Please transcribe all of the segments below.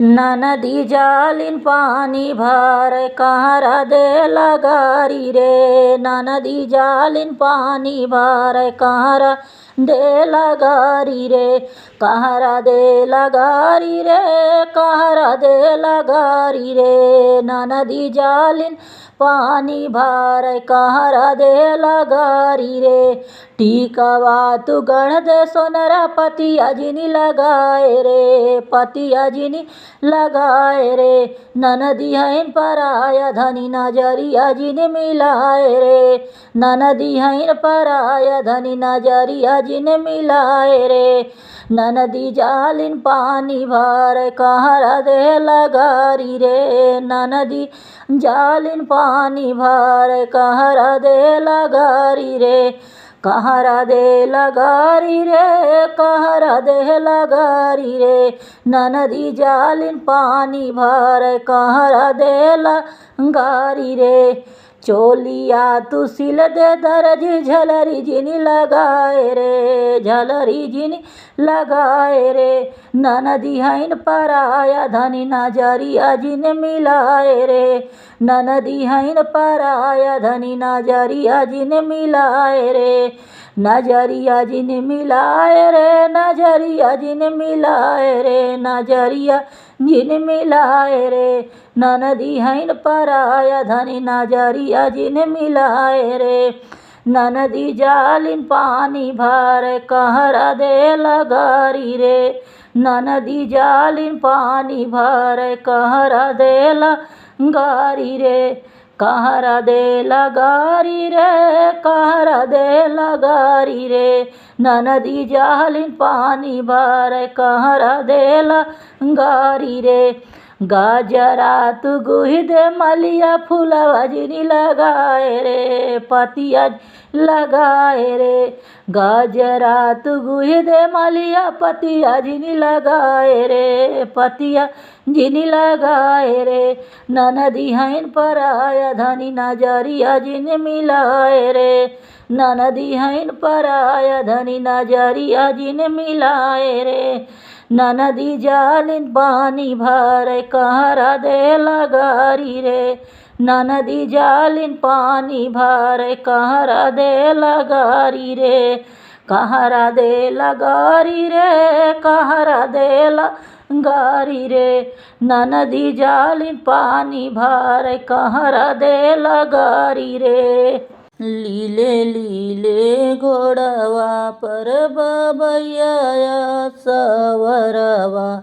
नदी जालिन पानी भर कहरा दे लगारी रे। नदी जालिन पानी भर कहरा दे लगारी रे। कहरा दे लगारी रे, कहरा दे लगारी रे। नदी जालिन पानी भर कहरा दे लगारी रे। टीकावा तू गढ़ दे सोनरा पतिया जिनी लगाए रे, पतिया जिनी लगाए रे। ननदी हईन पराया धनी नजरिया जिन मिलाए रे। ननदी हईन पराया धनी नजरिया जिन मिलाए रे। ननदी जालिन पानी भर कहरा दे लगारी रे। ननदी जालिन पानी भर कहरा दे लगारी रे। कहरा दे लगारी रे, कहरा दे लगारी रे। ननदी जालिन पानी भर कहरा दे लगारी रे। चोलिया तू सिल दे दर्जी झलरी जिनी लगाए रे, झलरी जिनी लगाए रे। ननदी हईन पराया धनी नजरिया जिन मिलाए रे। ननदी हईन पराया धनी नजरिया जिन मिलाए रे। नजरिया जिन मिलाए रे, नजरिया जिन मिलाए रे। नजरिया जिन मिलाए रे। ननदी हईन पराया धनी नजरिया जिन मिलाए रे। ननदी जालिन पानी भर कहरा दे लगारी रे। ननदी जालिन पानी भर कहरा दे लगारी रे। कहरा दे लगारी रे, कहरा दे लगारी रे। ननदी जालिन पानी भर कहरा दे लगारी रे। गाजरा तू गुहि दे मलिया फूलवा जिनी लगाए रे, पतिया लगाए रे। गाजरा तू गुहि दे मलिया पतिया जिनी लगाए रे, पतिया जिनी लगाए रे। ननदी हईन पराया धनी नजरिया जिन मिलाए रे। ननदी हईन पराया धनी नजरिया जिन मिलाए रे। ननदी जालिन पानी भर कहरा दे लगारी रे। ननदी जालिन पानी भर कहरा दे लगारी रे। कहरा दे लगारी रे, कहरा दे लगारी रे। ननदी जालिन पानी भर कहरा दे लगारी रे। लीले लीले घोड़वा पर बबैया सवरवा,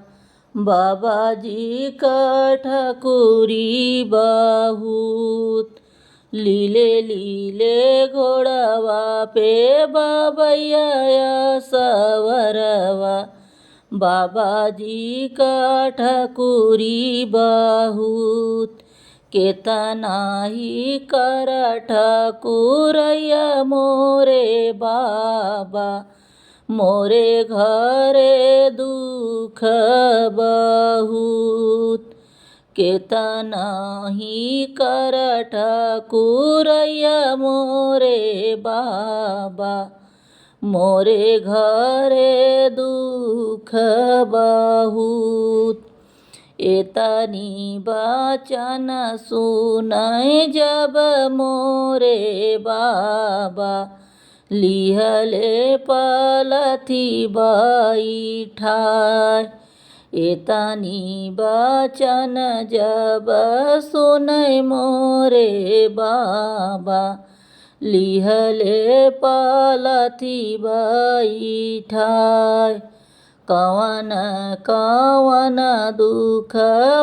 बाबाजी का ठकुरी बहुत। लीले लीले घोड़वा पे बबैया सवरवा, बाबाजी का ठकुरी बहुत। केतना ही कर ठकुरैया मोरे बाबा, मोरे घरे दुख बहुत। केतना ही कर ठकुरैया मोरे बाबा, मोरे घरे दुख बहुत। एतनी बचन सुनय जब मोरे बाबा, लिहले पलथी बैठाय। एतनी बचन जब सुनय मोरे बाबा, लिहले पलथी बैठाय। कवन कवन दुख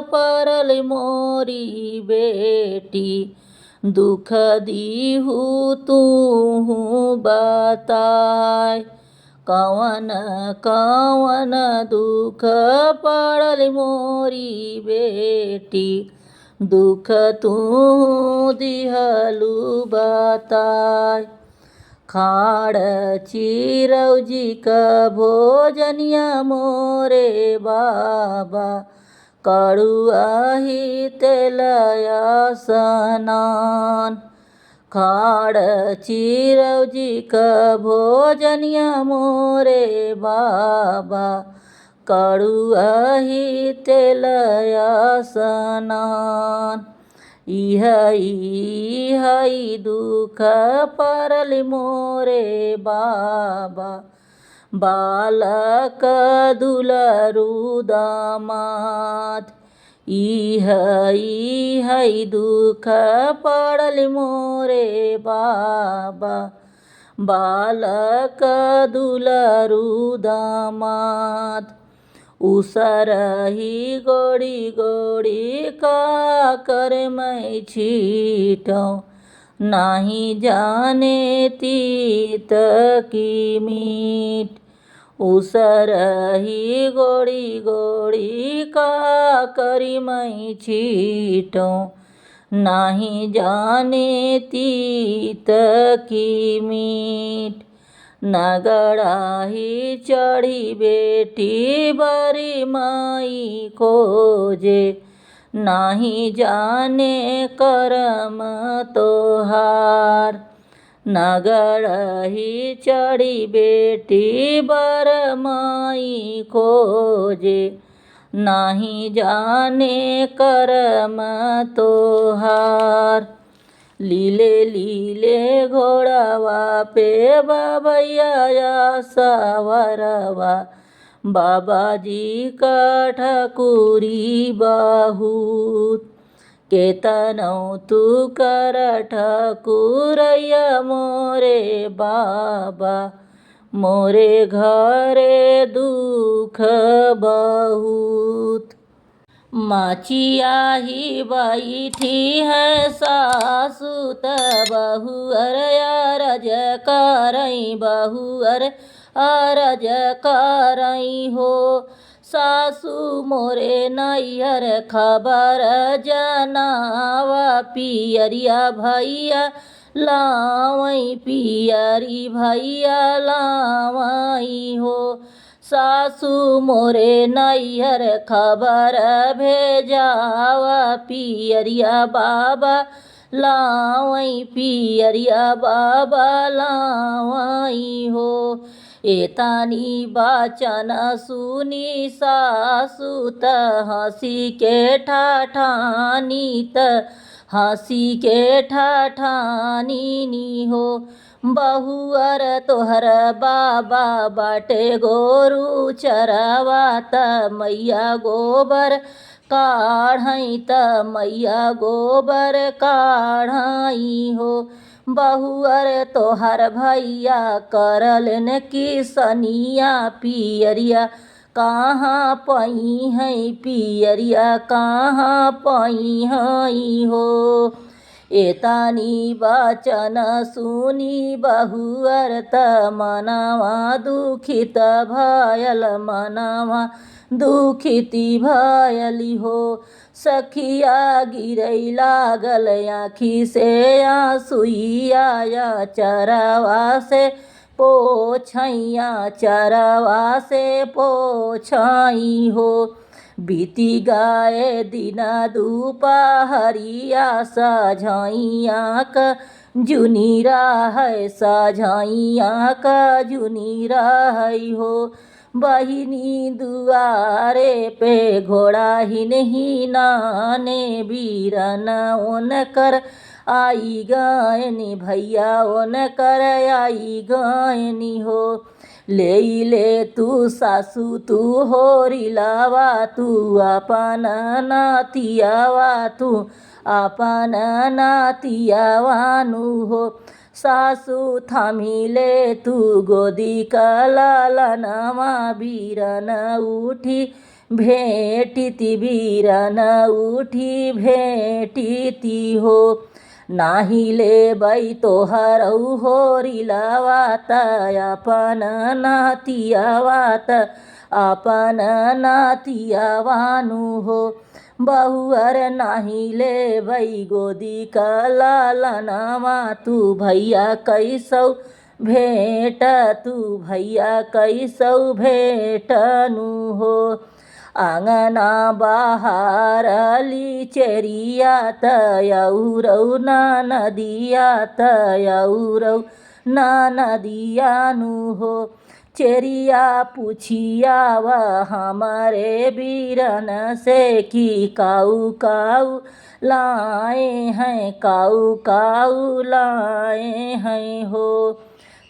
परल मोरी बेटी, दुख दीहु तूहु बताय। कवन कवन दुख पड़ल मोरी बेटी, दुख तूहु दिहलु बताय। खाड़ चिरौजी का भोजनिया मोरे बाबा, कड़ुआ ही तेलया स्नान। खाड़ चिरौजी का भोजनिया मोरे बाबा, कड़ुआही तेलया स्नान। इहै दुख परल मोरे बाबा, बालक दुलरु दामाद। इहै दुख पड़ल मोरे बाबा, बालक दुलरु दामाद। उसरही गोड़ी गोड़ी का कर मैं छीटौं, नाही जाने तीत की मीठ। उसरही गोड़ी गोड़ी का करी मैं छीटौं, नाही जाने तीत की मीठ। नगड़ाही चढ़ी बेटी बरी माई खोजे, नाही जाने करम तोहार। नगड़ाही चढ़ी बेटी बर माई खोजे, नाही जाने करम तोहार। लीले लीले घोड़ावा पे बाबैया सवरवा, बाबाजी का ठकुरी बहुत। केतनौ तू कर ठकुरैया मोरे बाबा, मोरे घरे दुख बहुत। माचियाही बैठी है सासुत बहुअर, अरज करई बहुअर अरज करई हो। सासु मोरे नैहर खबर जनावा, पियरिया भैया लावई पियरी भैया लावई हो। सासु मोरे नैहर खबर भेजावा, पियरिया बाबा लावई पियरिया बाबा लावई हो। एतानी बाचन सुनी सासु त हंसी के ठाठानी, त हंसी के ठाठानी नी हो। बहुअर तोहर बाबा बाटे गोरु चरवा, त मैया गोबर काढ़ई, त मैया गोबर काढ़ई हो। बहुअर तोहर भैया करलन किसनिया, पियरिया कहाँ पई है पियरिया कहाँ पई हई हो। एतानी बचन सुनी बहुअर त मनवा दुखित भयल, मनवा दुखिती भयली हो। सखिया गिरई लागल आँखी से आंसुइया, चरवा से पोछैया चरवा से पोछई हो। बीती गाए दिन दुपहरिया, सझैया क जुनीरा है सझैया क जुनीरा है हो। बहिनी दुआरे पे घोड़ा हिनही नाने, बीरन ओनकर आई गयनी भैया ओनकर आई गयनी हो। ले ले तू सासू तू होरी लावा, तू अपन नातियावा तू अपन नातियावानु हो। सासू थामिले तू गोदी कललनवा, बीरन उठी भेटिती बीरन उठी भेटिती हो। नाही लेबै तोहरौ होरी लावा, त अपन नातियावा त अपन नातियावानु हो। बहुअर नाही लेबै गोदी कललनवा, तू भैया कैसौ भेट तू भैया कैसौ भेटनु हो। आंगना बहारली चेरिया, त औरौ नदिया त औरौ नदियानु हो। चेरिया पूछिया वह हमारे बीरन से कि काऊ काऊ लाए हैं, काऊ काऊ लाए हैं हो।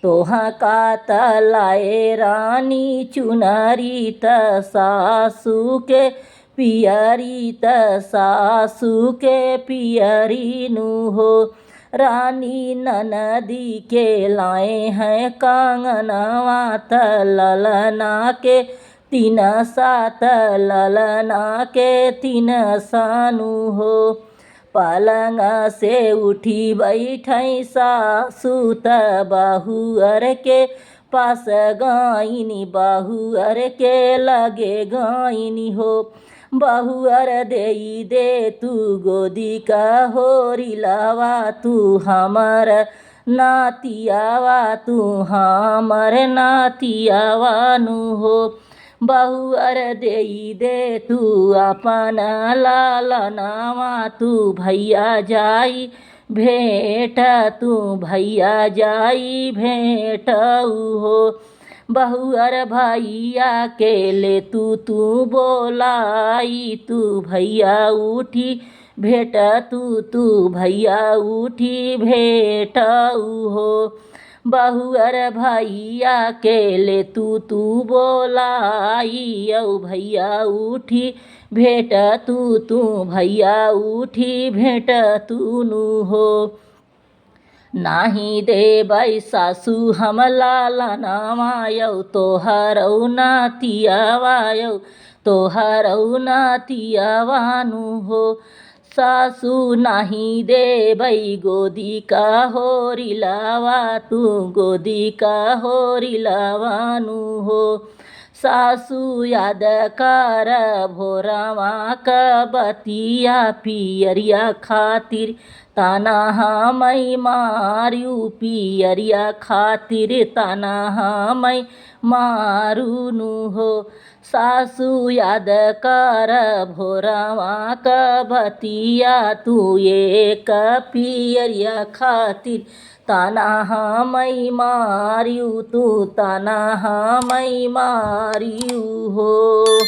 तोहा का तलाए रानी चुनरी त सासू के पियरी त सासू के पियरी नु हो। रानी ननदी के लाए हैं कंगनवा त ललना के तीन सात ललना के तीन सानु हो। पलंग से उठी बैठई सासू त बहुअर के पास गाइनी, बहुअर के लगे गाइनी हो। बहुअर देई दे तू गोदी का होरिलावा, तू हमर नातियावा, तू हमर नातियावा नु हो। बहुअर देई दे तू अपन लालनावा, तू भैया जाई भेंट, तू भैया जाई भेंट हो। बहुअर भैया के ले तू बोलाई, तू भैया उठी भेंट, तू भैया उठी भेंट हो। बहुअर भैया के ले तू बोलाई, औ भैया उठी भेंट, तू भैया उठी भेंट तू नु हो। नाही देबै सासू हम लालनावा, यौ तोहरौ नातियावा, यौ तोहरौ नातियावा नु हो। सासू नाही देबै गोदी का होरिलावा, तू गोदी का होरिलावा नु हो। सासू याद कर भोरवा क बतिया, पियरिया खातिर ताना हमई मारू, पियरिया खातिर ताना हमई मारू नु हो। सासू याद कर भोरवा क बतिया, तू एक पियरिया खातिर ताना हमई मारियू, तू ताना हमई मारियू हो।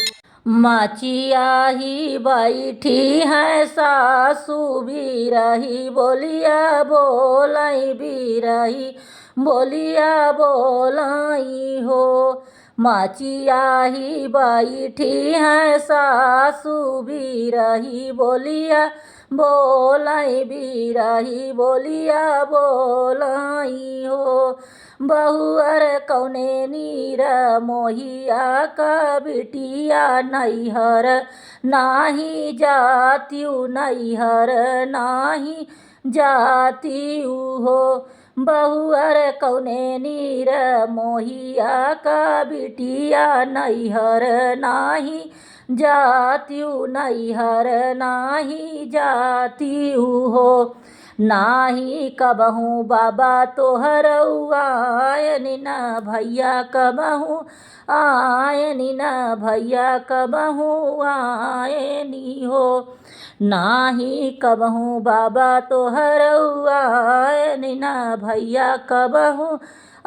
माचिया ही बैठी है सासू भी रही, बोलिया बोलाई भी रही, बोलिया बोलाई हो। माचिया ही बैठी है सासू भी रही, बोलिया बोलाई भी रही, बोलिया बोलाई हो। बहुअर कौने नीर मोहिया का बिटिया, नैहर नाही जातियू, नैहर नाही जातियू हो। बहुअर कौने नीर मोहिया का बिटिया, नैहर नाही जातियू, नैहर नाही जातियू हो। नाही कबहू बाबा तोहरऊ आयनि न भैया, कबहू आयनि न भैया, कबहू आयनि हो। नाही कबहू बाबा तोहरऊ आयनि न भैया, कबहू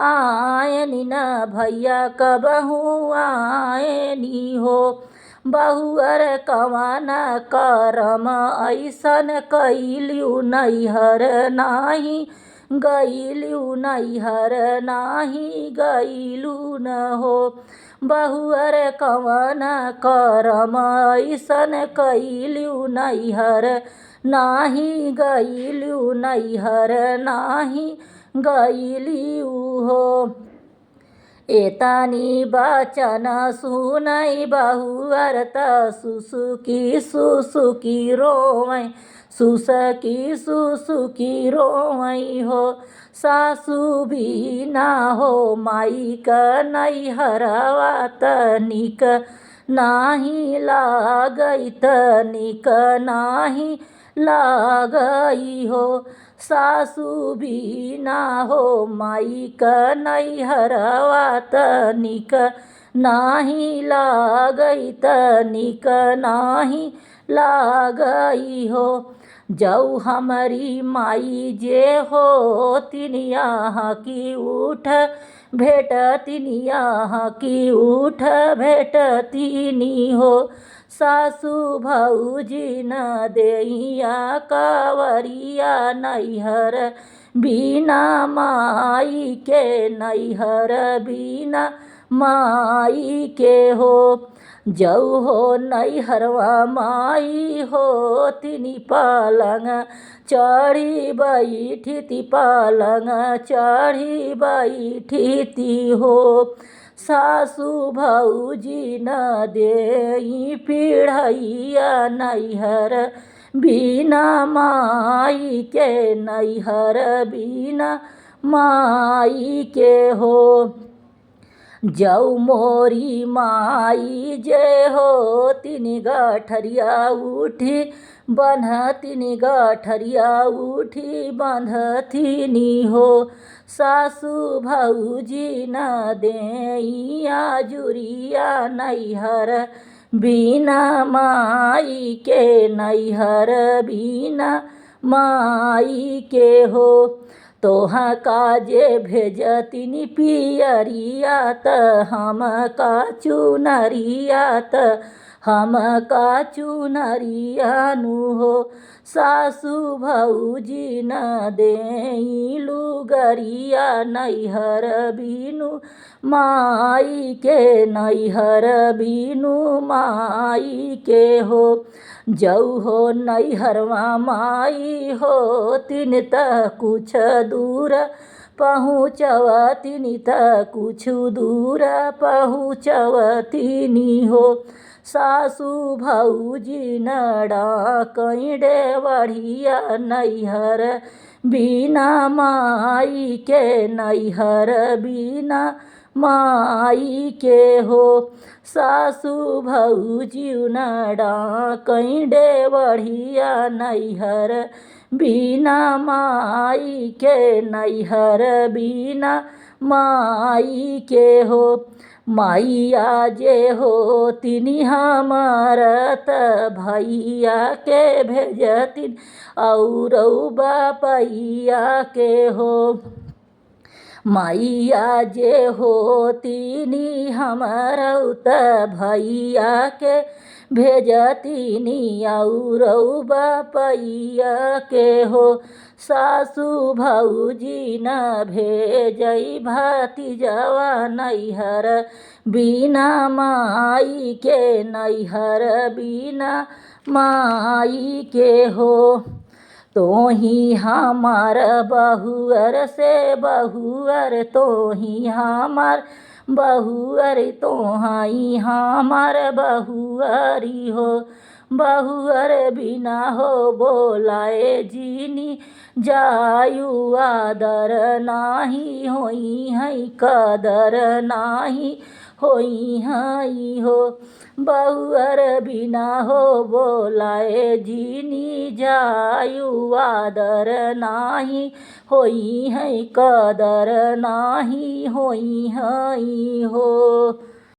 आयनि न भैया, कबहू आयनि हो। बहुअर कवन करम ऐसन कैलियू, नैहर नाही गैलू, नैहर नाही गैलू न हो। बहुअर कवन करम ऐसन कैलियू, नैहर नाही गैलू, नैहर नाही गैलियू हो। एतानी बचन सुनई बहुअर त सुसुकी सुसुकी रोवै, सुसकी सुसुकी रोवै हो। सासू भी ना हो माई क नैहरवा, तनिक नाही लागई, तनिक नाही लागई हो। सासू भी ना हो माई क नैहरवा, तनिक नाही लागई, तनिक नाही लागई हो। जऊ हमारी माई जे हो तिनिया की उठ भेटतिनी यहाँ की उठ भेटतिनी हो। सासु भौजी न देइया कावरिया नैहर बिना माई के, नैहर बिना माई के हो। जऊ हो नैहरवा माई हो तिनी पलंग चढ़ी बैठी ती, पलंग चढ़ी बैठी ती हो। सासु भौजी न देई पीढ़ैया नैहर बिना माई के, नैहर बिना माई के हो। जऊ मोरी माई जे हो तिनी गठरिया उठी बन्हतिनी, गठरिया उठी बन्हतिनी हो। सासु भौजी न देइया जुरिया नैहर बिना माई के, नैहर बिना माई के हो। तोहा काजे भेजतिनी पियरिया त हम का चुनरिया त हम का चुनरिया नु हो। सासु भौजी न देई लुगरिया नैहर बिनु माई के, नैहर बिनु माई के हो। जऊ हो नैहरवा माई हो तिन त कुछ दूर पहुँचवतिनी, त कुछ दूर पहुँचवतिनी हो। सासु भौजी न डाकई डेवढ़िया नैहर बिना माई के, नैहर बिना माई के हो। सासु भौजी न डाकई डेवढ़िया नैहर बिना माई के, नैहर बिना माई के हो। माइया जे हो तिनी हमार त भैया के भेजतिन औरौ बापैया के हो। माइया जे हो तिनी हमारौ त भैया के भेजतिनी औरौ बापैया के हो। सासु भौजी न भेजई भतीजवा नैहर बिना माई के, नैहर बिना माई के हो। तोही हमार बहुअर से बहुअर, तोही हमार बहुअर, तोहाई हमार बहुअरी हो। बहुअर बिना हो बोलाए जीनी जायु, आदर नाही होई है कदर नाही होई है हो। बहुअर बिना हो बोलाए जीनी जायु, आदर नाही होई है कदर नाही होई है हो।